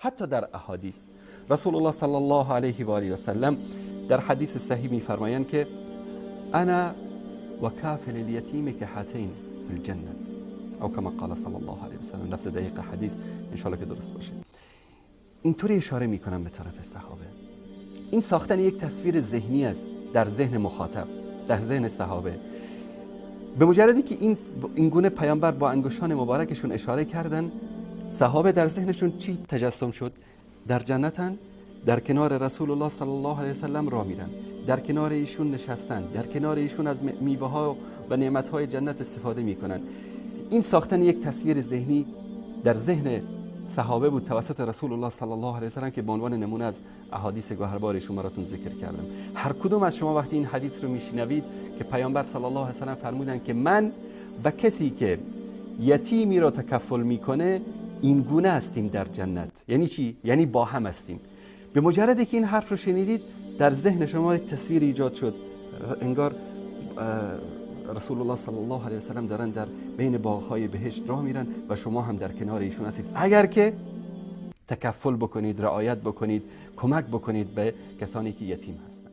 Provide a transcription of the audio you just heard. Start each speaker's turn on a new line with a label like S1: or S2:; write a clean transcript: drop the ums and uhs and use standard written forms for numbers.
S1: حتی در احادیث رسول الله صلی الله علیه و آله و سلم در حدیث صحیح میفرمایند که انا و کافل الیتیم کهاتین فی الجنه، او کما قال صلی الله علیه و سلم. لفظ دقیق حدیث ان شاء الله که درست باشه. اینطوری اشاره میکنم به طرف صحابه. این ساختن یک تصویر ذهنی است در ذهن مخاطب، در ذهن صحابه. به مجردی که این گونه پیامبر با انگشتان مبارکشون اشاره کردن، صحابه در ذهنشون چی تجسم شد؟ در جنتن، در کنار رسول الله صلی الله علیه و سلم راه میرن، در کنار ایشون نشستن، در کنار ایشون از میوه ها و نعمت های جنت استفاده میکنن. این ساختن یک تصویر ذهنی در ذهن صحابه بود توسط رسول الله صلی الله علیه و سلم که به عنوان نمونه از احادیث گوهربارشون براتون ذکر کردم. هر کدوم از شما وقتی این حدیث رو میشنوید که پیامبر صلی الله علیه و سلم فرمودن که من و کسی که یتیمی را تکفل میکنه این گونه هستیم در جنت. یعنی چی؟ یعنی با هم هستیم. به مجردی که این حرف رو شنیدید در ذهن شما یک تصویر ایجاد شد، انگار رسول الله صلی الله علیه و سلم دارن در بین باغ‌های بهشت راه میرن و شما هم در کنار ایشون هستید، اگر که تکفل بکنید، رعایت بکنید، کمک بکنید به کسانی که یتیم هستند.